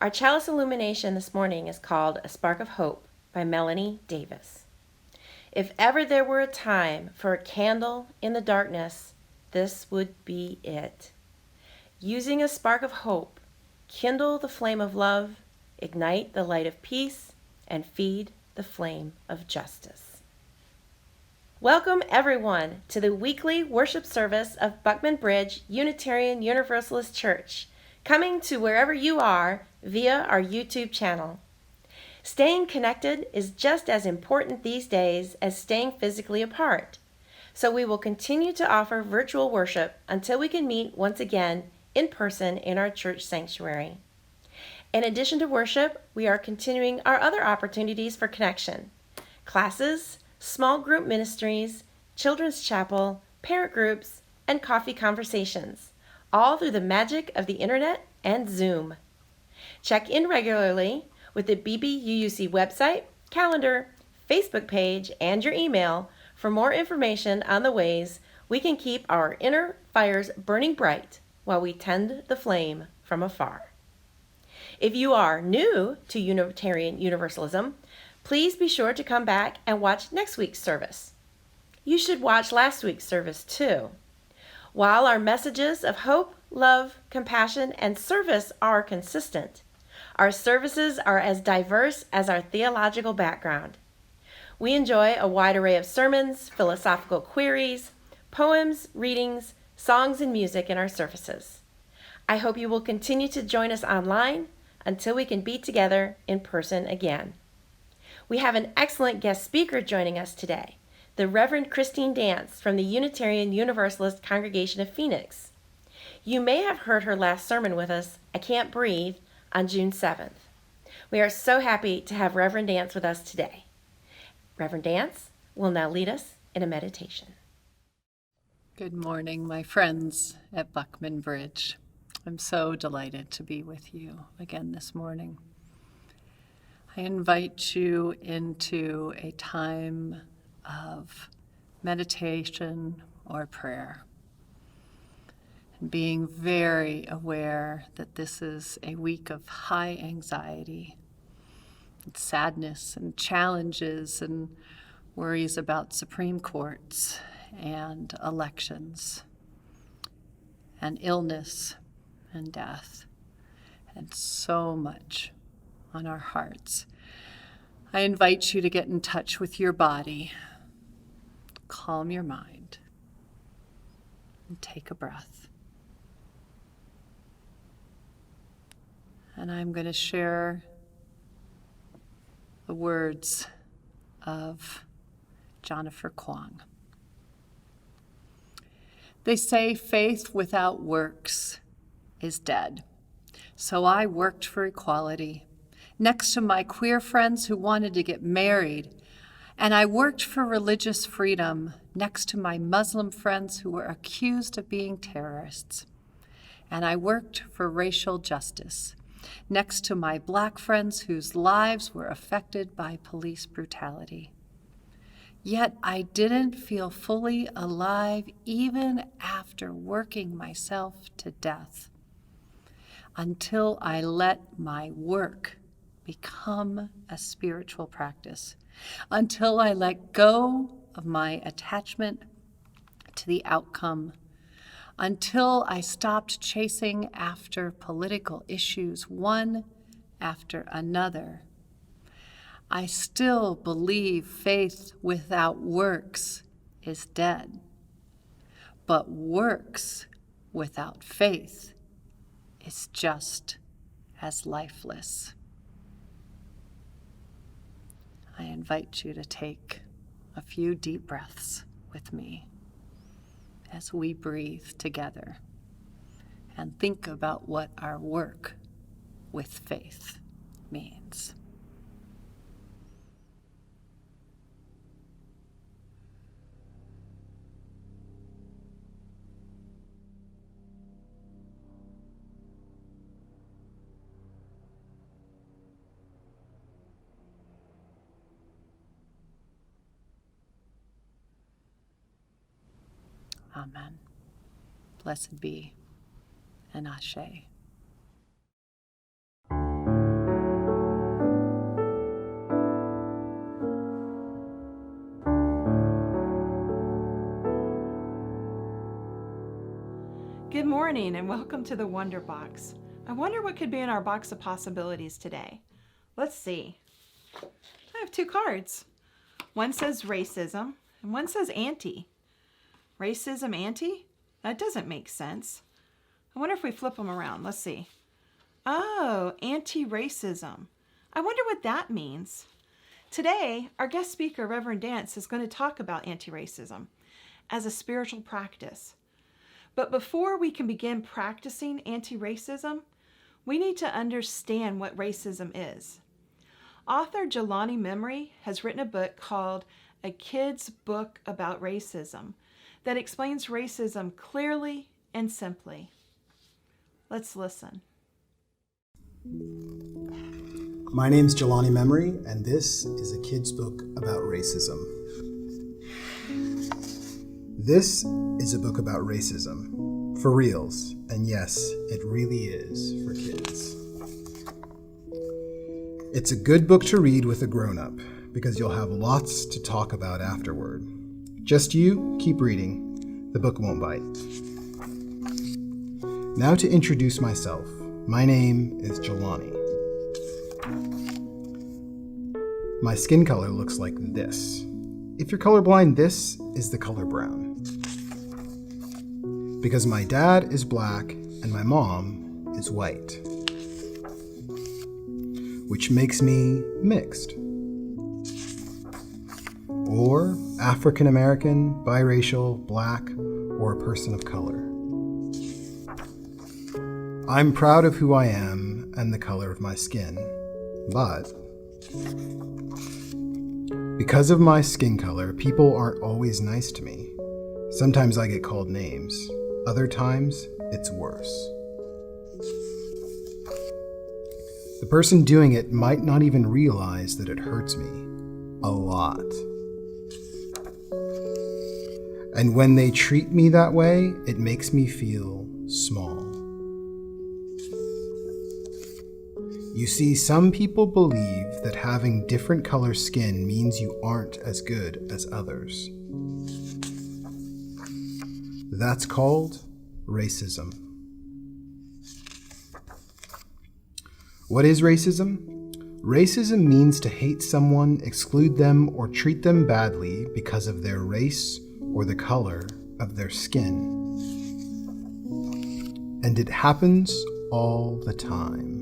Our chalice illumination this morning is called A Spark of Hope by Melanie Davis. If ever there were a time for a candle in the darkness, this would be it. Using a spark of hope, kindle the flame of love, ignite the light of peace, and feed the flame of justice. Welcome everyone to the weekly worship service of Buckman Bridge Unitarian Universalist Church, coming to wherever you are via our YouTube channel. Staying connected is just as important these days as staying physically apart, so we will continue to offer virtual worship until we can meet once again in person in our church sanctuary. In addition to worship, we are continuing our other opportunities for connection: classes, small group ministries, children's chapel, parent groups, and coffee conversations, all through the magic of the internet and Zoom. Check in regularly with the BBUUC website, calendar, Facebook page, and your email for more information on the ways we can keep our inner fires burning bright while we tend the flame from afar. If you are new to Unitarian Universalism, please be sure to come back and watch next week's service. You should watch last week's service too. While our messages of hope, love, compassion, and service are consistent, our services are as diverse as our theological background. We enjoy a wide array of sermons, philosophical queries, poems, readings, songs, and music in our services. I hope you will continue to join us online until we can be together in person again. We have an excellent guest speaker joining us today, the Reverend Christine Dance from the Unitarian Universalist Congregation of Phoenix. You may have heard her last sermon with us, I Can't Breathe, on June 7th. We are so happy to have Reverend Dance with us today. Reverend Dance will now lead us in a meditation. Good morning, my friends at Buckman Bridge. I'm so delighted to be with you again this morning. I invite you into a time of meditation or prayer, and being very aware that this is a week of high anxiety and sadness and challenges and worries about Supreme Courts and elections and illness and death and so much on our hearts. I invite you to get in touch with your body, calm your mind, and take a breath. And I'm going to share the words of Jennifer Kwong. They say faith without works is dead. So I worked for equality next to my queer friends who wanted to get married. And I worked for religious freedom next to my Muslim friends who were accused of being terrorists. And I worked for racial justice next to my Black friends whose lives were affected by police brutality. Yet I didn't feel fully alive even after working myself to death, until I let my work become a spiritual practice, until I let go of my attachment to the outcome, until I stopped chasing after political issues one after another. I still believe faith without works is dead, but works without faith is just as lifeless. I invite you to take a few deep breaths with me as we breathe together and think about what our work with faith means. Amen. Blessed be, and Ashe. Good morning and welcome to the Wonder Box. I wonder what could be in our box of possibilities today. Let's see. I have two cards. One says racism and one says anti. Racism, anti? That doesn't make sense. I wonder if we flip them around. Let's see. Oh, anti-racism. I wonder what that means. Today, our guest speaker, Reverend Dance, is going to talk about anti-racism as a spiritual practice. But before we can begin practicing anti-racism, we need to understand what racism is. Author Jelani Memory has written a book called A Kid's Book About Racism that explains racism clearly and simply. Let's listen. My name's Jelani Memory, and this is A Kid's Book About Racism. This is a book about racism, for reals, and yes, it really is for kids. It's a good book to read with a grown-up, because you'll have lots to talk about afterward. Just you, keep reading. The book won't bite. Now to introduce myself. My name is Jelani. My skin color looks like this. If you're colorblind, this is the color brown. Because my dad is black and my mom is white, which makes me mixed. Or African American, biracial, black, or a person of color. I'm proud of who I am and the color of my skin, but because of my skin color, people aren't always nice to me. Sometimes I get called names. Other times, it's worse. The person doing it might not even realize that it hurts me a lot. And when they treat me that way, it makes me feel small. You see, some people believe that having different color skin means you aren't as good as others. That's called racism. What is racism? Racism means to hate someone, exclude them, or treat them badly because of their race or the color of their skin. And it happens all the time.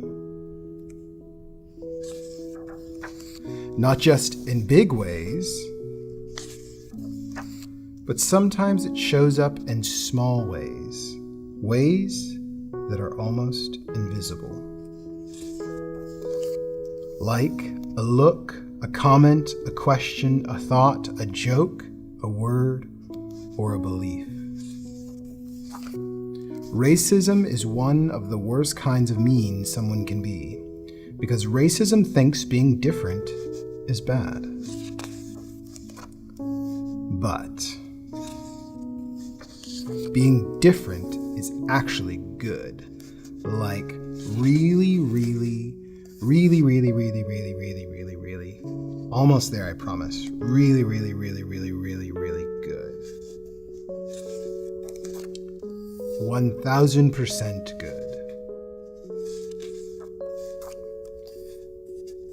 Not just in big ways, but sometimes it shows up in small ways, ways that are almost invisible. Like a look, a comment, a question, a thought, a joke, a word, or a belief. Racism is one of the worst kinds of mean someone can be, because racism thinks being different is bad. But being different is actually good. Like really, almost there, I promise. Really good. 1000% good.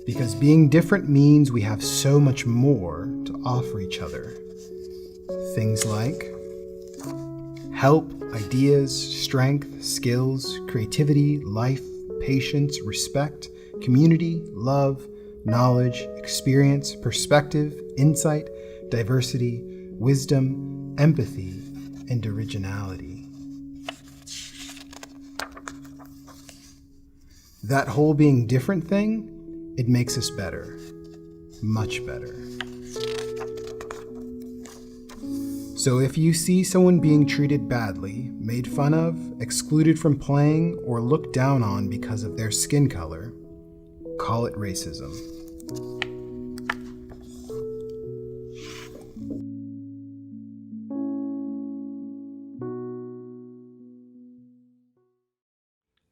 Because being different means we have so much more to offer each other. Things like help, ideas, strength, skills, creativity, life, patience, respect, community, love, knowledge, experience, perspective, insight, diversity, wisdom, empathy, and originality. That whole being different thing, it makes us better, much better. So if you see someone being treated badly, made fun of, excluded from playing, or looked down on because of their skin color, call it racism.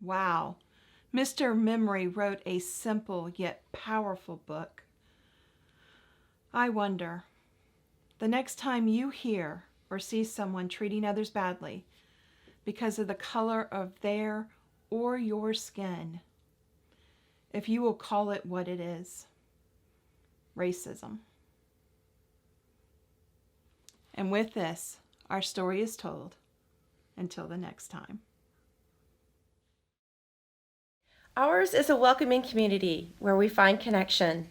Wow. Mr. Memory wrote a simple yet powerful book. I wonder, the next time you hear or see someone treating others badly because of the color of their or your skin. If you will call it what it is, racism. And with this, our story is told. Until the next time. Ours is a welcoming community where we find connection.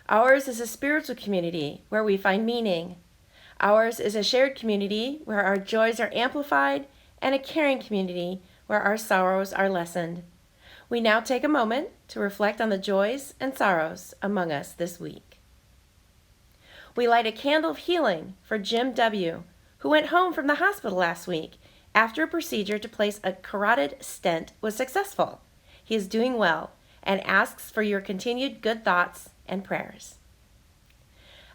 Ours is a spiritual community where we find meaning. Ours is a shared community where our joys are amplified and a caring community where our sorrows are lessened. We now take a moment to reflect on the joys and sorrows among us this week. We light a candle of healing for Jim W., who went home from the hospital last week after a procedure to place a carotid stent was successful. He is doing well and asks for your continued good thoughts and prayers.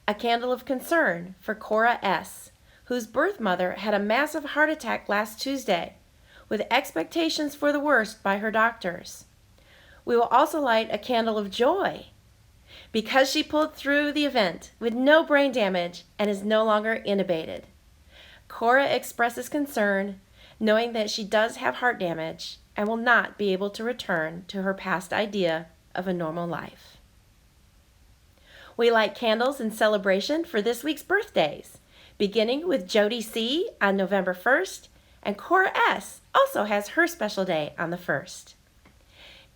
A candle of concern for Cora S., whose birth mother had a massive heart attack last Tuesday, with expectations for the worst by her doctors. We will also light a candle of joy because she pulled through the event with no brain damage and is no longer intubated. Cora expresses concern, knowing that she does have heart damage and will not be able to return to her past idea of a normal life. We light candles in celebration for this week's birthdays, beginning with Jody C. on November 1st, and Cora S. also has her special day on the 1st.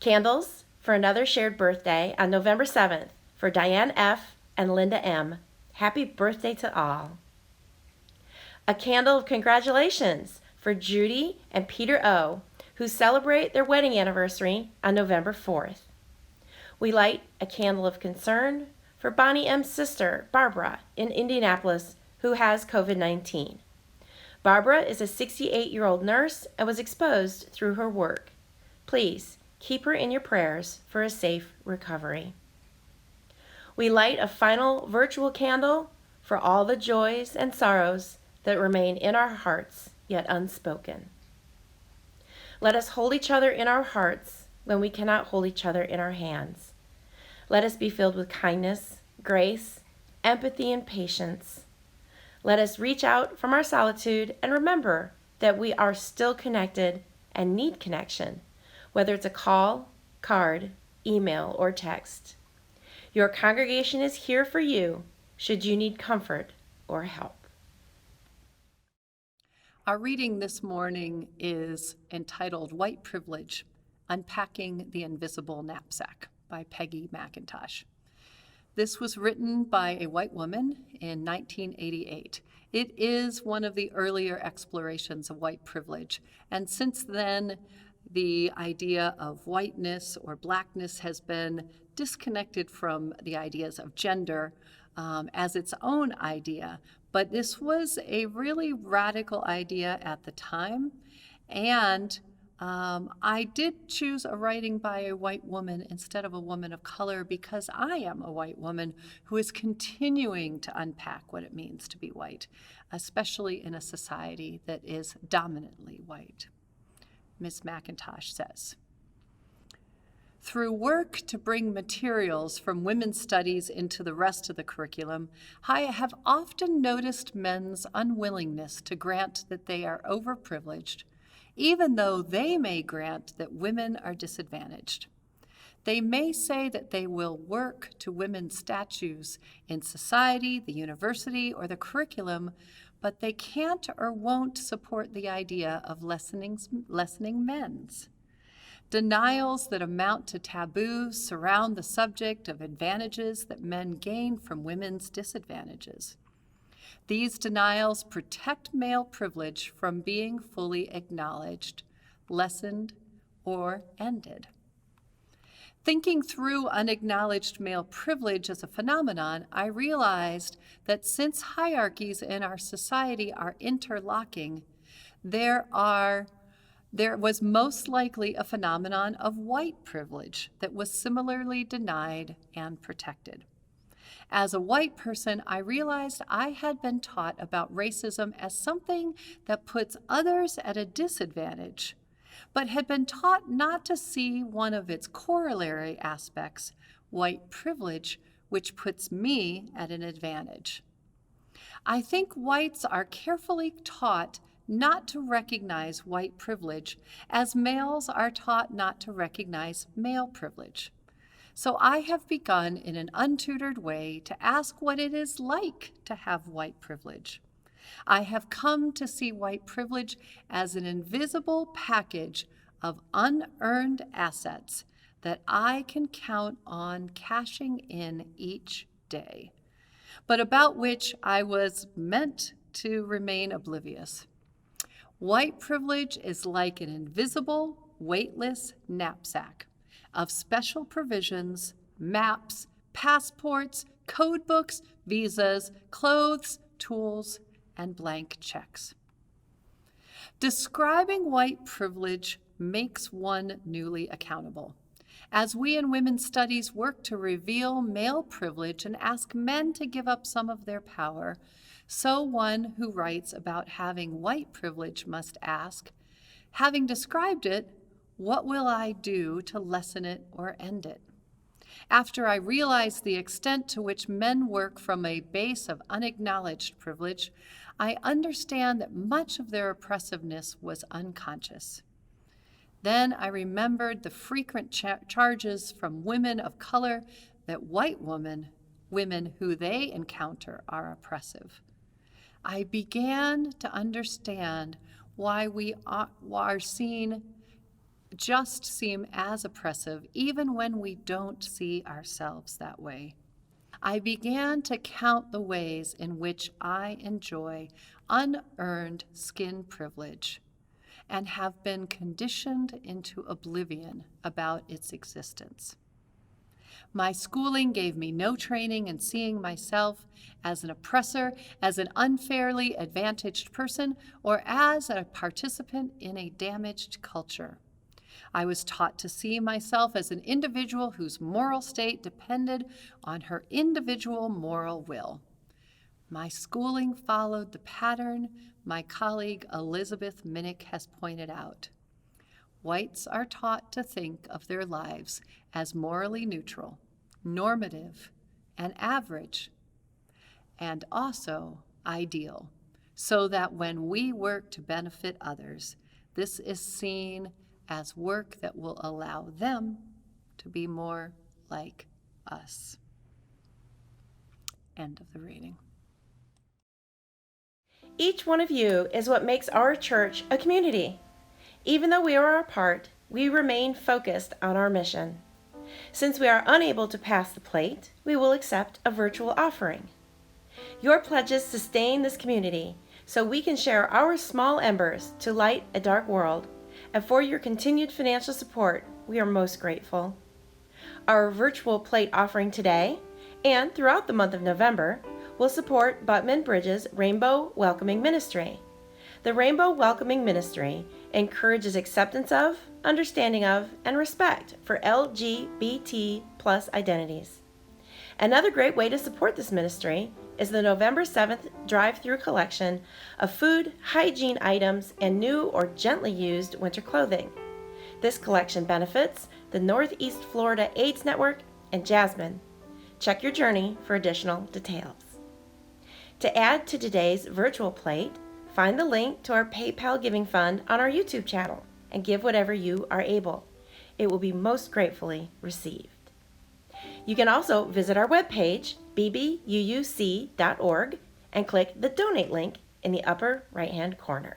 Candles for another shared birthday on November 7th for Diane F. and Linda M. Happy birthday to all. A candle of congratulations for Judy and Peter O., who celebrate their wedding anniversary on November 4th. We light a candle of concern for Bonnie M.'s sister, Barbara, in Indianapolis, who has COVID-19. Barbara is a 68-year-old nurse and was exposed through her work. Please keep her in your prayers for a safe recovery. We light a final virtual candle for all the joys and sorrows that remain in our hearts, yet unspoken. Let us hold each other in our hearts when we cannot hold each other in our hands. Let us be filled with kindness, grace, empathy, and patience. Let us reach out from our solitude and remember that we are still connected and need connection, whether it's a call, card, email, or text. Your congregation is here for you should you need comfort or help. Our reading this morning is entitled White Privilege, Unpacking the Invisible Knapsack by Peggy McIntosh. This was written by a white woman in 1988. It is one of the earlier explorations of white privilege, and since then, the idea of whiteness or blackness has been disconnected from the ideas of gender as its own idea. But this was a really radical idea at the time, and I did choose a writing by a white woman instead of a woman of color because I am a white woman who is continuing to unpack what it means to be white, especially in a society that is dominantly white. Ms. McIntosh says, through work to bring materials from women's studies into the rest of the curriculum, I have often noticed men's unwillingness to grant that they are overprivileged, even though they may grant that women are disadvantaged. They may say that they will work to women's statues in society, the university, or the curriculum, but they can't or won't support the idea of lessening men's. Denials that amount to taboos surround the subject of advantages that men gain from women's disadvantages. These denials protect male privilege from being fully acknowledged, lessened, or ended. Thinking through unacknowledged male privilege as a phenomenon, I realized that since hierarchies in our society are interlocking, there was most likely a phenomenon of white privilege that was similarly denied and protected. As a white person, I realized I had been taught about racism as something that puts others at a disadvantage, but had been taught not to see one of its corollary aspects, white privilege, which puts me at an advantage. I think whites are carefully taught not to recognize white privilege, as males are taught not to recognize male privilege. So I have begun in an untutored way to ask what it is like to have white privilege. I have come to see white privilege as an invisible package of unearned assets that I can count on cashing in each day, but about which I was meant to remain oblivious. White privilege is like an invisible, weightless knapsack of special provisions, maps, passports, code books, visas, clothes, tools, and blank checks. Describing white privilege makes one newly accountable. As we in women's studies work to reveal male privilege and ask men to give up some of their power, so one who writes about having white privilege must ask, having described it, what will I do to lessen it or end it? After I realized the extent to which men work from a base of unacknowledged privilege, I understand that much of their oppressiveness was unconscious. Then I remembered the frequent charges from women of color that white women who they encounter, are oppressive. I began to understand why we are seem as oppressive even when we don't see ourselves that way. I began to count the ways in which I enjoy unearned skin privilege and have been conditioned into oblivion about its existence. My schooling gave me no training in seeing myself as an oppressor, as an unfairly advantaged person, or as a participant in a damaged culture. I was taught to see myself as an individual whose moral state depended on her individual moral will. My schooling followed the pattern my colleague Elizabeth Minnick has pointed out. Whites are taught to think of their lives as morally neutral, normative, and average, and also ideal, so that when we work to benefit others, this is seen as work that will allow them to be more like us. End of the reading. Each one of you is what makes our church a community. Even though we are apart, we remain focused on our mission. Since we are unable to pass the plate, we will accept a virtual offering. Your pledges sustain this community so we can share our small embers to light a dark world, and for your continued financial support, we are most grateful. Our virtual plate offering today and throughout the month of November will support Butman Bridge's Rainbow Welcoming Ministry. The Rainbow Welcoming Ministry encourages acceptance of, understanding of, and respect for LGBT plus identities. Another great way to support this ministry is the November 7th drive-through collection of food, hygiene items, and new or gently used winter clothing. This collection benefits the Northeast Florida AIDS Network and Jasmine. Check your journey for additional details. To add to today's virtual plate, find the link to our PayPal giving fund on our YouTube channel and give whatever you are able. It will be most gratefully received. You can also visit our webpage, bbUUC.org, and click the donate link in the upper right-hand corner.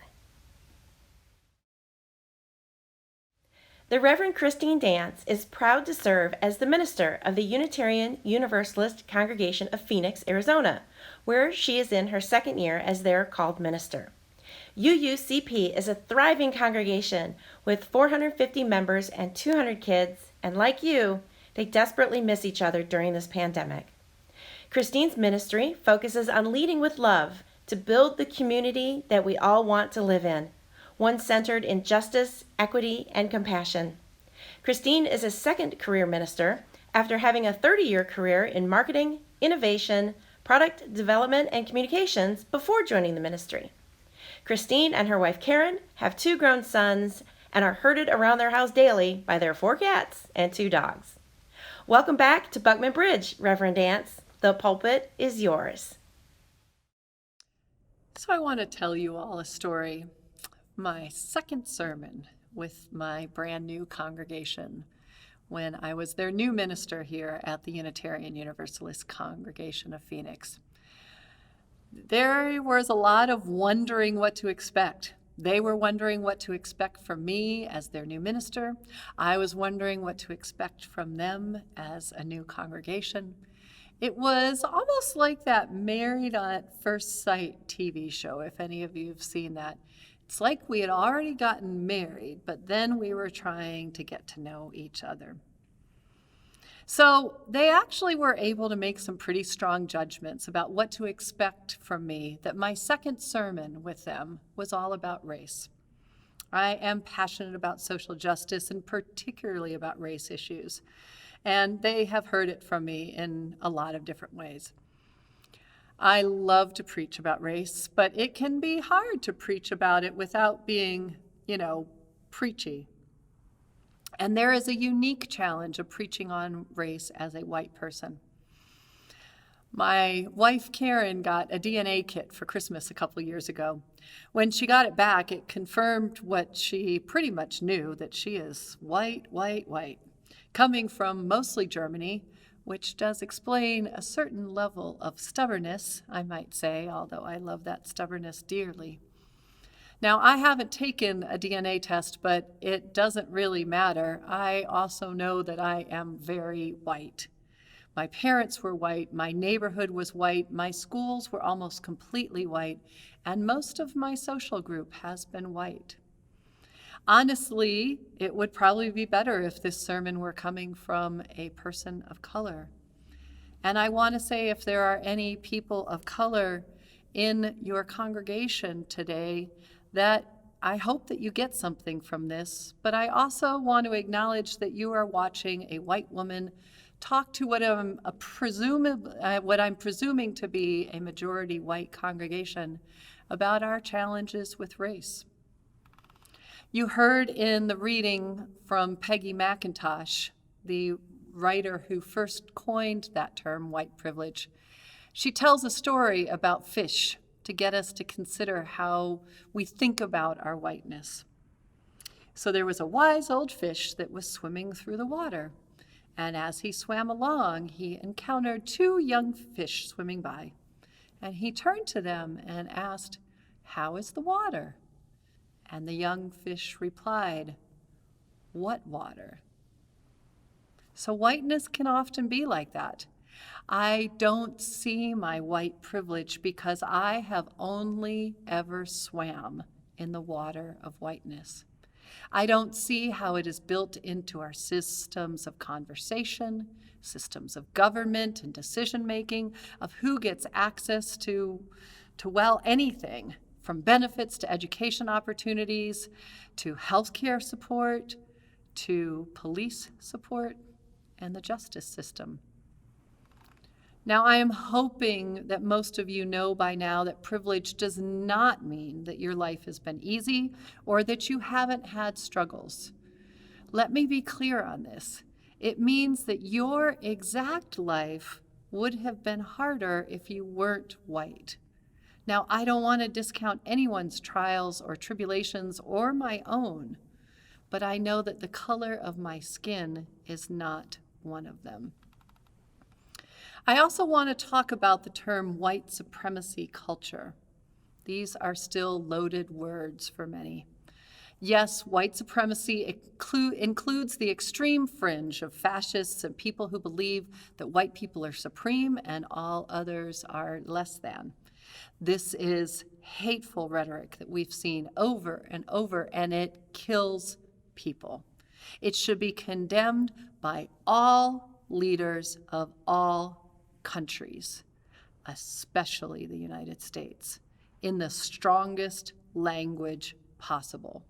The Reverend Christine Dance is proud to serve as the minister of the Unitarian Universalist Congregation of Phoenix, Arizona, where she is in her second year as their called minister. UUCP is a thriving congregation with 450 members and 200 kids, and like you, they desperately miss each other during this pandemic. Christine's ministry focuses on leading with love to build the community that we all want to live in, one centered in justice, equity, and compassion. Christine is a second career minister after having a 30-year career in marketing, innovation, product development, and communications before joining the ministry. Christine and her wife Karen have 2 grown sons and are herded around their house daily by their 4 cats and 2 dogs. Welcome back to Bacmeister Bridge, Reverend Dance. The pulpit is yours. So I want to tell you all a story my second sermon with my brand new congregation when I was their new minister here at the Unitarian Universalist Congregation of Phoenix. There was a lot of wondering what to expect. They were wondering what to expect from me as their new minister. I was wondering what to expect from them as a new congregation. It was almost like that Married at First Sight TV show, if any of you have seen that. It's like we had already gotten married, but then we were trying to get to know each other. So they actually were able to make some pretty strong judgments about what to expect from me, that my second sermon with them was all about race. I am passionate about social justice and particularly about race issues, and they have heard it from me in a lot of different ways. I love to preach about race, but it can be hard to preach about it without being, preachy. And there is a unique challenge of preaching on race as a white person. My wife, Karen, got a DNA kit for Christmas a couple of years ago. When she got it back, it confirmed what she pretty much knew, that she is white, coming from mostly Germany, which does explain a certain level of stubbornness, I might say, although I love that stubbornness dearly. Now, I haven't taken a DNA test, but it doesn't really matter. I also know that I am very white. My parents were white, my neighborhood was white, my schools were almost completely white, and most of my social group has been white. Honestly, it would probably be better if this sermon were coming from a person of color. And I want to say, if there are any people of color in your congregation today, that I hope that you get something from this, but I also want to acknowledge that you are watching a white woman talk to what I'm presuming to be a majority white congregation about our challenges with race. You heard in the reading from Peggy McIntosh, the writer who first coined that term, white privilege. She tells a story about fish to get us to consider how we think about our whiteness. So there was a wise old fish that was swimming through the water, and as he swam along, he encountered two young fish swimming by, and he turned to them and asked, "How is the water?" And the young fish replied, "What water?" So whiteness can often be like that. I don't see my white privilege because I have only ever swam in the water of whiteness. I don't see how it is built into our systems of conversation, systems of government and decision-making, of who gets access to anything, from benefits to education opportunities, to healthcare support, to police support, and the justice system. Now, I am hoping that most of you know by now that privilege does not mean that your life has been easy or that you haven't had struggles. Let me be clear on this. It means that your exact life would have been harder if you weren't white. Now, I don't want to discount anyone's trials or tribulations or my own, but I know that the color of my skin is not one of them. I also want to talk about the term white supremacy culture. These are still loaded words for many. Yes, white supremacy includes the extreme fringe of fascists and people who believe that white people are supreme and all others are less than. This is hateful rhetoric that we've seen over and over, and it kills people. It should be condemned by all leaders of all countries, especially the United States, in the strongest language possible.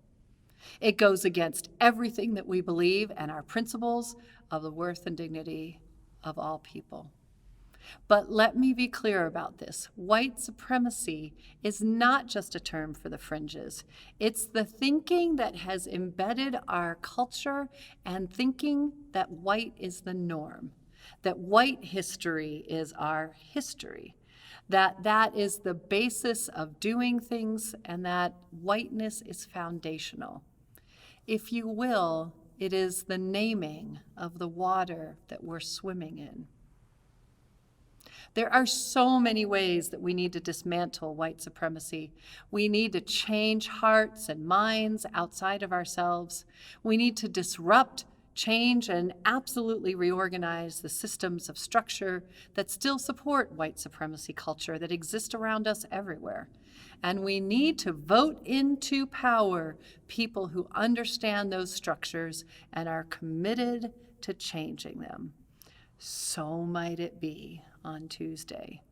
It goes against everything that we believe and our principles of the worth and dignity of all people. But let me be clear about this. White supremacy is not just a term for the fringes. It's the thinking that has embedded our culture and thinking that white is the norm, that white history is our history, that is the basis of doing things, and that whiteness is foundational. If you will, it is the naming of the water that we're swimming in. There are so many ways that we need to dismantle white supremacy. We need to change hearts and minds outside of ourselves. We need to disrupt, change, and absolutely reorganize the systems of structure that still support white supremacy culture that exist around us everywhere. And we need to vote into power people who understand those structures and are committed to changing them. So might it be on Tuesday.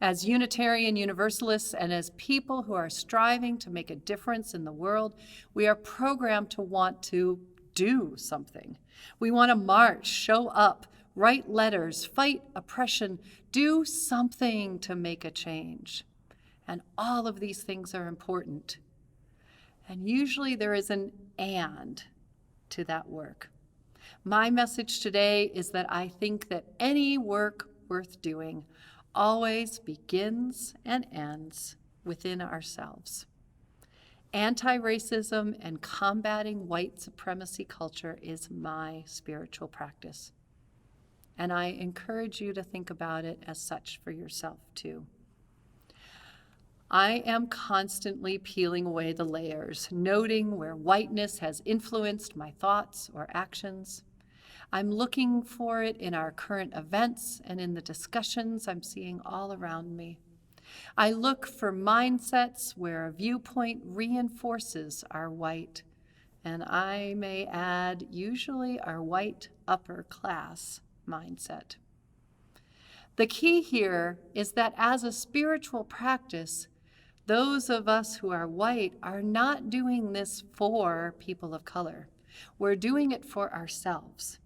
As Unitarian Universalists and as people who are striving to make a difference in the world, we are programmed to want to do something. We want to march, show up, write letters, fight oppression, do something to make a change. And all of these things are important. And usually there is an and to that work. My message today is that I think that any work worth doing always begins and ends within ourselves. Anti-racism and combating white supremacy culture is my spiritual practice. And I encourage you to think about it as such for yourself too. I am constantly peeling away the layers, noting where whiteness has influenced my thoughts or actions. I'm looking for it in our current events and in the discussions I'm seeing all around me. I look for mindsets where a viewpoint reinforces our white, and I may add, usually our white upper class mindset. The key here is that as a spiritual practice, those of us who are white are not doing this for people of color. We're doing it for ourselves.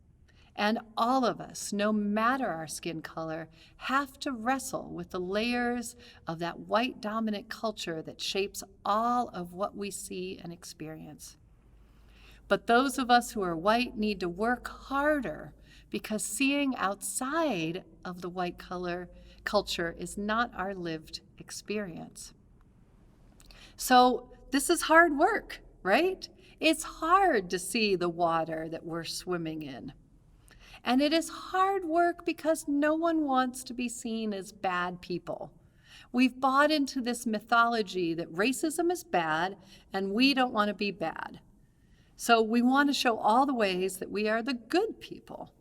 And all of us, no matter our skin color, have to wrestle with the layers of that white dominant culture that shapes all of what we see and experience. But those of us who are white need to work harder because seeing outside of the white culture is not our lived experience. So this is hard work, right? It's hard to see the water that we're swimming in. And it is hard work because no one wants to be seen as bad people. We've bought into this mythology that racism is bad and we don't want to be bad. So we want to show all the ways that we are the good people.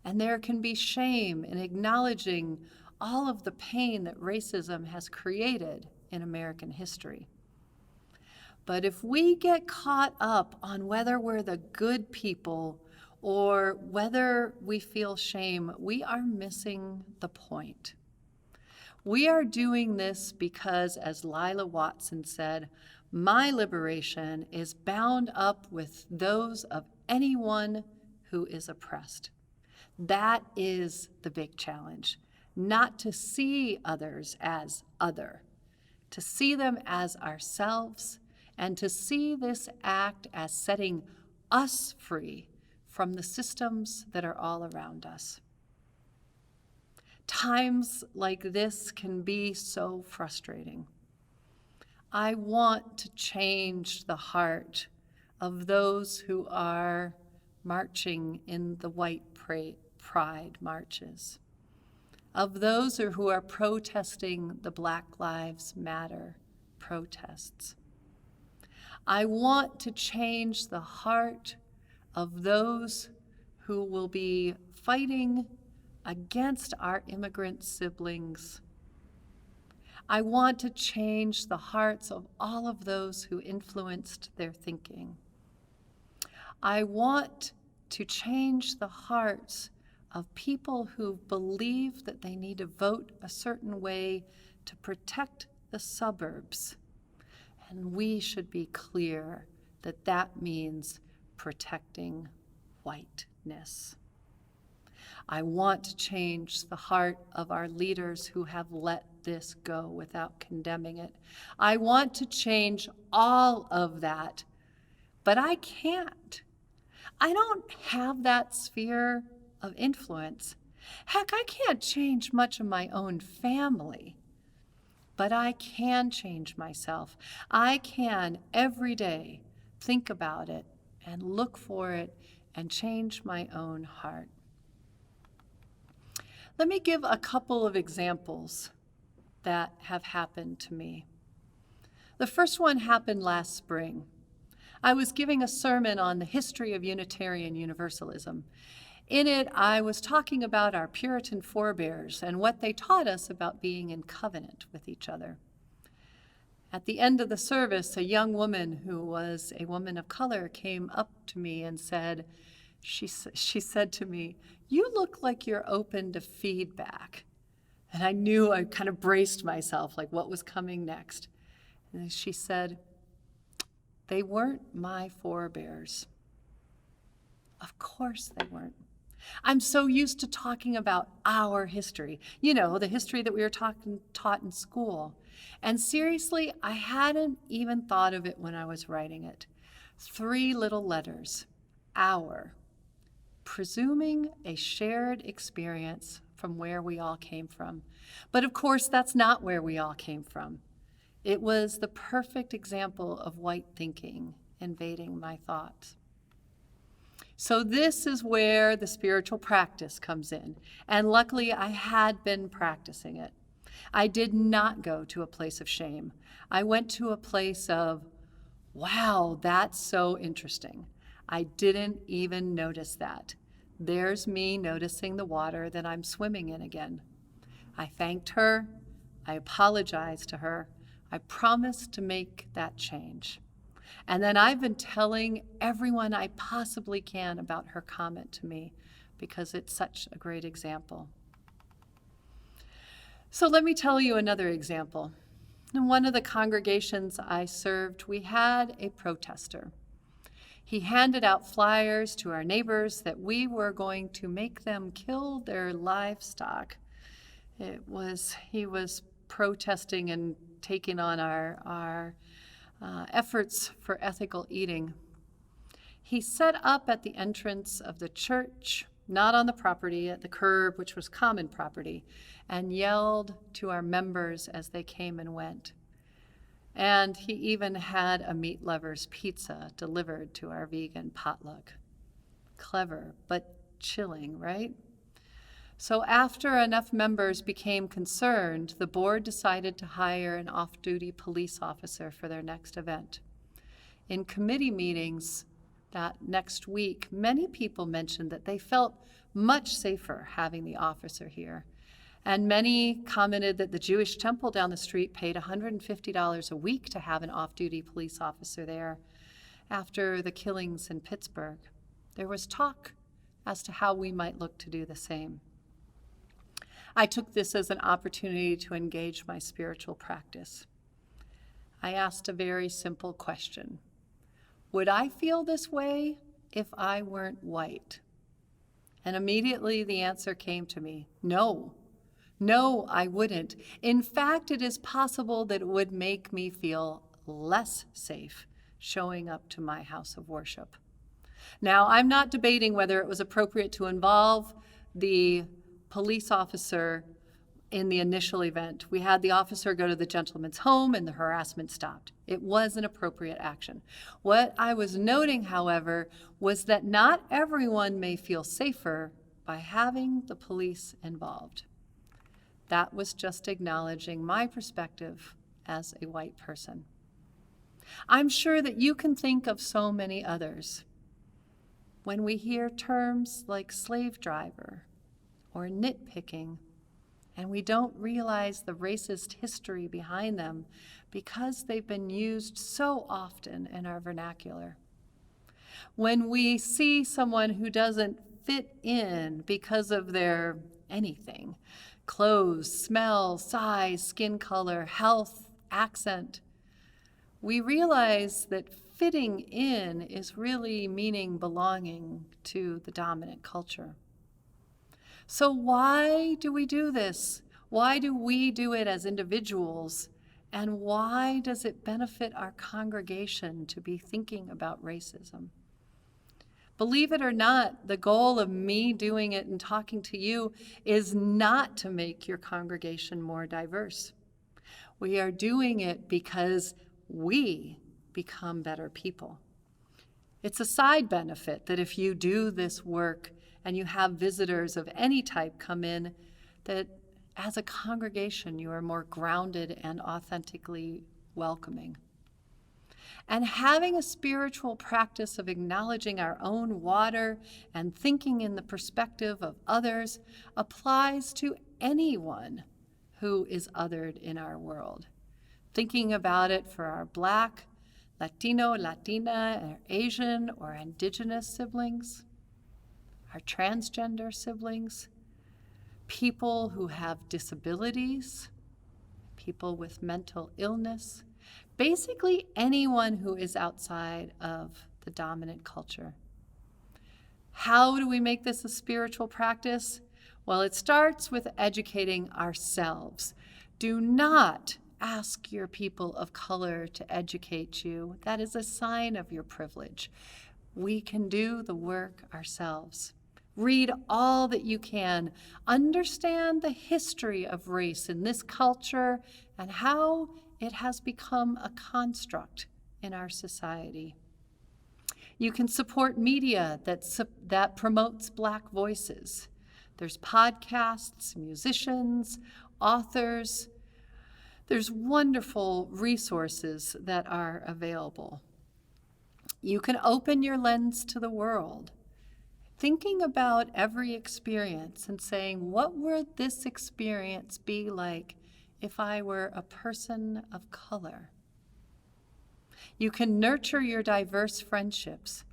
And there can be shame in acknowledging all of the pain that racism has created in American history. But if we get caught up on whether we're the good people or whether we feel shame, we are missing the point. We are doing this because, as Lila Watson said, my liberation is bound up with those of anyone who is oppressed. That is the big challenge, not to see others as other, to see them as ourselves, and to see this act as setting us free from the systems that are all around us. Times like this can be so frustrating. I want to change the heart of those who are marching in the white pride marches, of those who are protesting the Black Lives Matter protests. I want to change the heart of those who will be fighting against our immigrant siblings. I want to change the hearts of all of those who influenced their thinking. I want to change the hearts of people who believe that they need to vote a certain way to protect the suburbs. And we should be clear that that means protecting whiteness. I want to change the heart of our leaders who have let this go without condemning it. I want to change all of that, but I can't. I don't have that sphere of influence. Heck, I can't change much of my own family, But I can change myself. I can every day think about it and look for it and change my own heart. Let me give a couple of examples that have happened to me. The first one happened last spring. I was giving a sermon on the history of Unitarian Universalism. In it, I was talking about our Puritan forebears and what they taught us about being in covenant with each other. At the end of the service, a young woman who was a woman of color came up to me and said, she said to me, "You look like you're open to feedback." And I knew, I kind of braced myself, like what was coming next. And she said, "They weren't my forebears." Of course they weren't. I'm so used to talking about our history, the history that we were taught in school. And seriously, I hadn't even thought of it when I was writing it. 3 little letters, our, presuming a shared experience from where we all came from. But of course, that's not where we all came from. It was the perfect example of white thinking invading my thoughts. So this is where the spiritual practice comes in. And luckily, I had been practicing it. I did not go to a place of shame. I went to a place of, wow, that's so interesting. I didn't even notice that. There's me noticing the water that I'm swimming in again. I thanked her. I apologized to her. I promised to make that change. And then I've been telling everyone I possibly can about her comment to me because it's such a great example. So let me tell you another example. In one of the congregations I served, we had a protester. He handed out flyers to our neighbors that we were going to make them kill their livestock. He was protesting and taking on our efforts for ethical eating. He set up at the entrance of the church, not on the property, at the curb, which was common property, and yelled to our members as they came and went. And he even had a meat lover's pizza delivered to our vegan potluck. Clever, but chilling, right? So after enough members became concerned, the board decided to hire an off-duty police officer for their next event. In committee meetings that next week, many people mentioned that they felt much safer having the officer here. And many commented that the Jewish temple down the street paid $150 a week to have an off-duty police officer there after the killings in Pittsburgh. There was talk as to how we might look to do the same. I took this as an opportunity to engage my spiritual practice. I asked a very simple question. Would I feel this way if I weren't white? And immediately the answer came to me, no. No, I wouldn't. In fact, it is possible that it would make me feel less safe showing up to my house of worship. Now, I'm not debating whether it was appropriate to involve the police officer in the initial event. We had the officer go to the gentleman's home and the harassment stopped. It was an appropriate action. What I was noting, however, was that not everyone may feel safer by having the police involved. That was just acknowledging my perspective as a white person. I'm sure that you can think of so many others. When we hear terms like slave driver or nitpicking, and we don't realize the racist history behind them because they've been used so often in our vernacular. When we see someone who doesn't fit in because of their anything, clothes, smell, size, skin color, health, accent, we realize that fitting in is really meaning belonging to the dominant culture. So why do we do this? Why do we do it as individuals? And why does it benefit our congregation to be thinking about racism? Believe it or not, the goal of me doing it and talking to you is not to make your congregation more diverse. We are doing it because we become better people. It's a side benefit that if you do this work and you have visitors of any type come in, that as a congregation you are more grounded and authentically welcoming. And having a spiritual practice of acknowledging our own water and thinking in the perspective of others applies to anyone who is othered in our world. Thinking about it for our Black, Latino, Latina, or Asian or Indigenous siblings, our transgender siblings, people who have disabilities, people with mental illness, basically anyone who is outside of the dominant culture. How do we make this a spiritual practice? Well, it starts with educating ourselves. Do not ask your people of color to educate you. That is a sign of your privilege. We can do the work ourselves. Read all that you can. Understand the history of race in this culture and how it has become a construct in our society. You can support media that promotes Black voices. There's podcasts, musicians, authors. There's wonderful resources that are available. You can open your lens to the world, thinking about every experience and saying, what would this experience be like if I were a person of color? You can nurture your diverse friendships.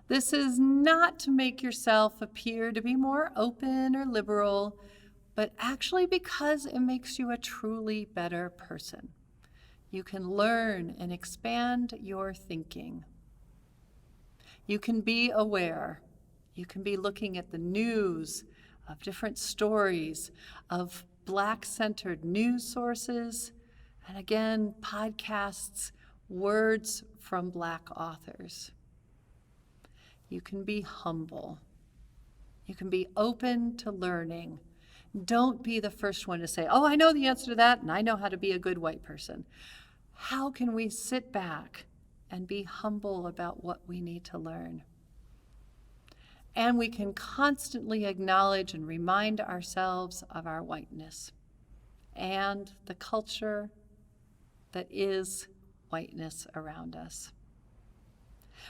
This is not to make yourself appear to be more open or liberal, but actually because it makes you a truly better person. You can learn and expand your thinking. You can be aware. You can be looking at the news of different stories, of Black-centered news sources, and again, podcasts, words from Black authors. You can be humble. You can be open to learning. Don't be the first one to say, oh, I know the answer to that, and I know how to be a good white person. How can we sit back and be humble about what we need to learn? And we can constantly acknowledge and remind ourselves of our whiteness and the culture that is whiteness around us.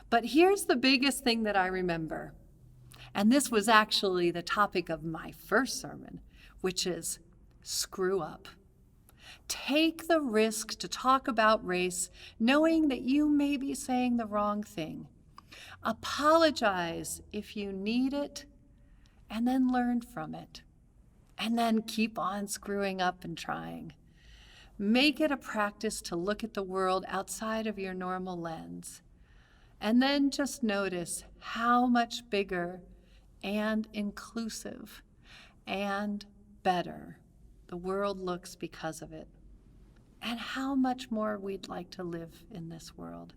But here's the biggest thing that I remember, and this was actually the topic of my first sermon, which is screw up. Take the risk to talk about race, knowing that you may be saying the wrong thing. Apologize if you need it, and then learn from it. And then keep on screwing up and trying. Make it a practice to look at the world outside of your normal lens. And then just notice how much bigger and inclusive and better the world looks because of it. And how much more we'd like to live in this world.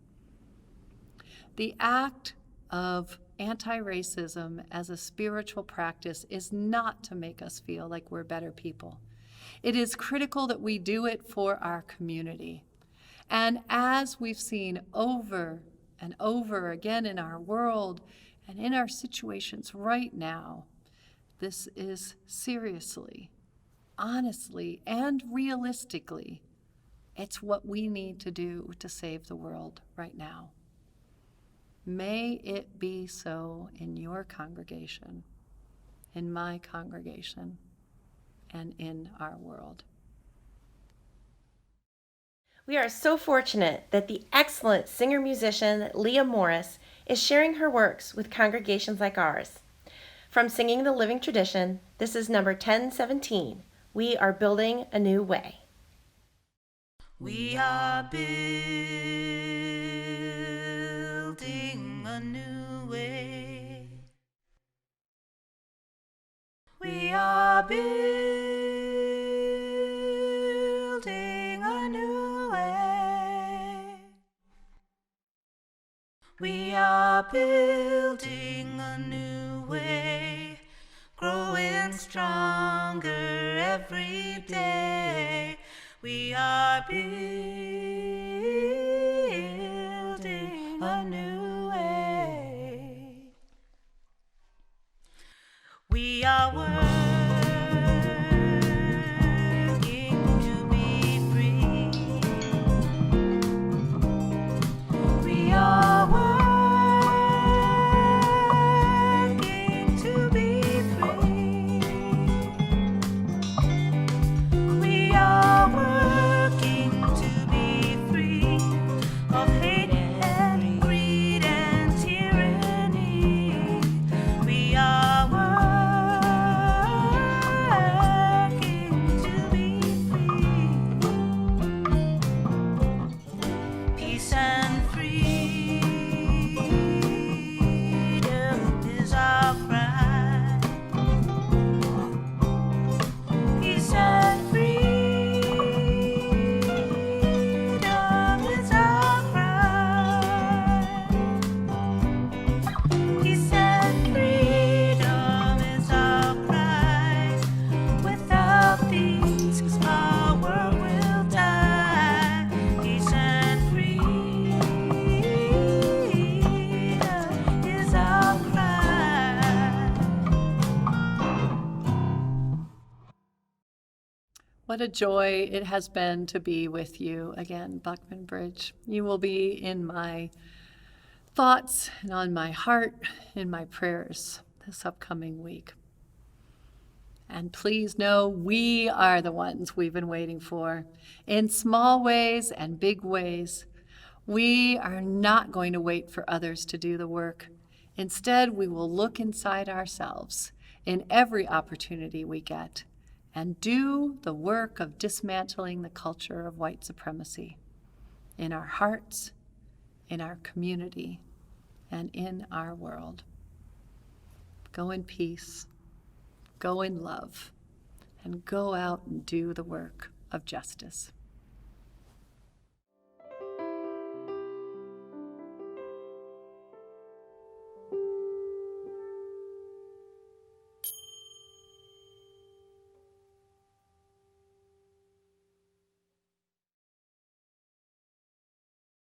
The act of anti-racism as a spiritual practice is not to make us feel like we're better people. It is critical that we do it for our community. And as we've seen over and over again in our world and in our situations right now, this is seriously, honestly, and realistically, it's what we need to do to save the world right now. May it be so in your congregation, in my congregation, and in our world. We are so fortunate that the excellent singer-musician Leah Morris is sharing her works with congregations like ours. From Singing the Living Tradition, this is number 1017, We Are Building a New Way. We are building a new way. We are building a new way. We are building a new way, growing stronger every day. We are building a new way. We are working to be free. We are working to be free. We are working to be free of hate and greed and tyranny. We are working to be free. Peace and freedom is our cry. Peace and freedom is our cry. Peace and freedom is our prize. Without these, 'cause our world will die. Peace and freedom is our cry. What a joy it has been to be with you again, Buckman Bridge. You will be in my thoughts and on my heart, in my prayers this upcoming week. And please know we are the ones we've been waiting for, in small ways and big ways. We are not going to wait for others to do the work. Instead, we will look inside ourselves in every opportunity we get and do the work of dismantling the culture of white supremacy in our hearts, in our community, and in our world. Go in peace, go in love, and go out and do the work of justice.